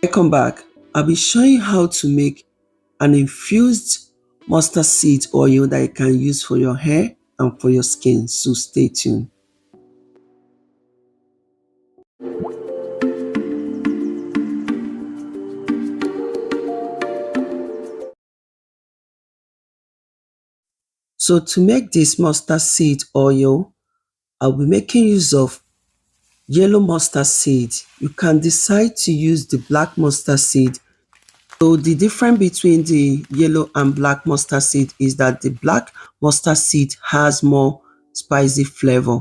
Welcome back. I'll be showing you how to make an infused mustard seed oil that you can use for your hair and for your skin, so stay tuned. So to make this mustard seed oil, I'll be making use of yellow mustard seed. You can decide to use the black mustard seed. So the difference between the yellow and black mustard seed is that the black mustard seed has more spicy flavor.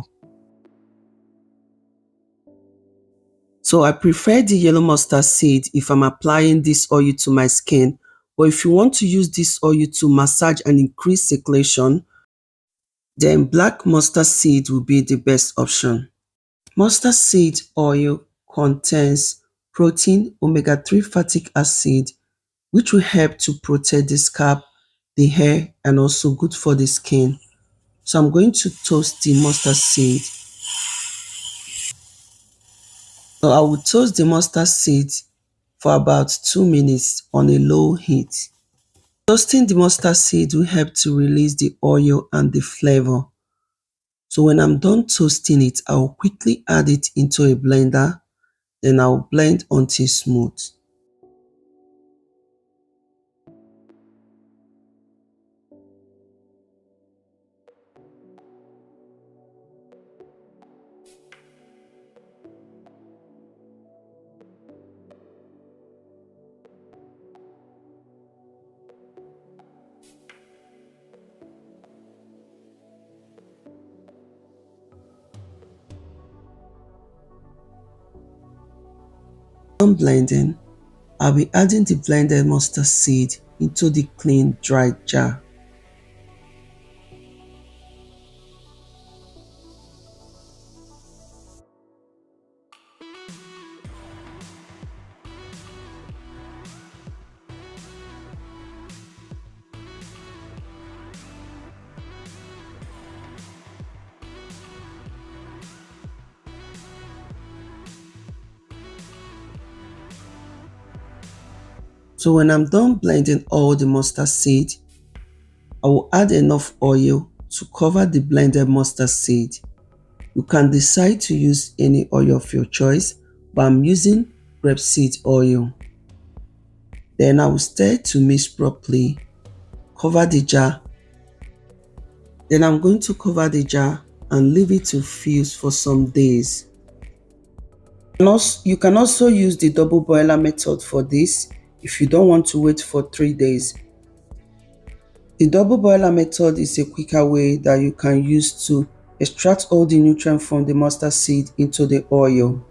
So I prefer the yellow mustard seed if I'm applying this oil to my skin. But if you want to use this oil to massage and increase circulation, then black mustard seed will be the best option. Mustard seed oil contains protein, omega-3 fatty acid, which will help to protect the scalp, the hair, and also good for the skin. So I'm going to toast the mustard seed. So I will toast the mustard seed for about 2 minutes on a low heat. Toasting the mustard seed will help to release the oil and the flavor. So when I'm done toasting it, I'll quickly add it into a blender, then I'll blend until smooth. Done blending, I'll be adding the blended mustard seed into the clean dried jar. So when I'm done blending all the mustard seed, I will add enough oil to cover the blended mustard seed. You can decide to use any oil of your choice, but I'm using grapeseed oil. Then I will stir to mix properly. Cover the jar. Then I'm going to cover the jar and leave it to fuse for some days. You can also use the double boiler method for this if you don't want to wait for 3 days. The double boiler method is a quicker way that you can use to extract all the nutrients from the mustard seed into the oil.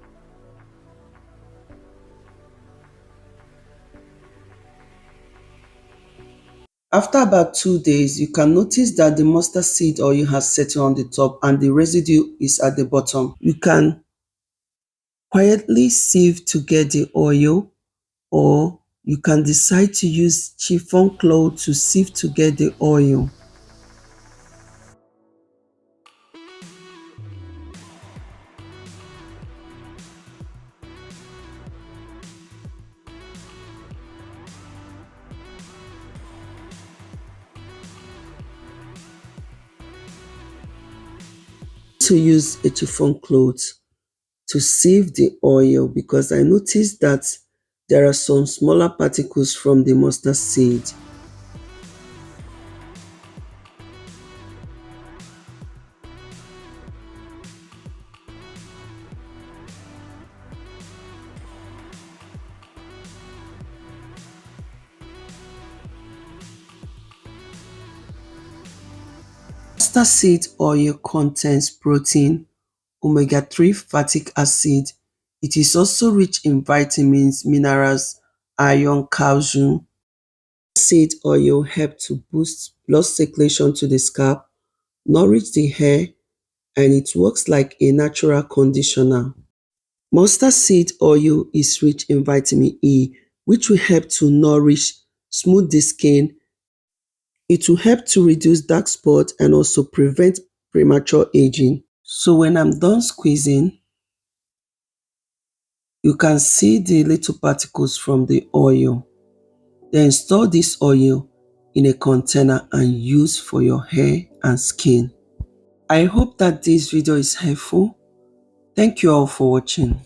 After about 2 days, you can notice that the mustard seed oil has settled on the top and the residue is at the bottom. You can quietly sieve to get the oil, or you can decide to use chiffon cloth to sieve to get the oil. To use a chiffon cloth to sieve the oil because I noticed that there are some smaller particles from the mustard seed. Mustard seed oil contains protein, omega-3 fatty acid. It is also rich in vitamins, minerals, iron, calcium. Seed oil help to boost blood circulation to the scalp, nourish the hair, and it works like a natural conditioner. Mustard seed oil is rich in vitamin E, which will help to nourish, smooth the skin. It will help to reduce dark spots and also prevent premature aging. So when I'm done squeezing, You can see the little particles from the oil. Then store this oil in a container and use for your hair and skin. I hope that this video is helpful. Thank you all for watching.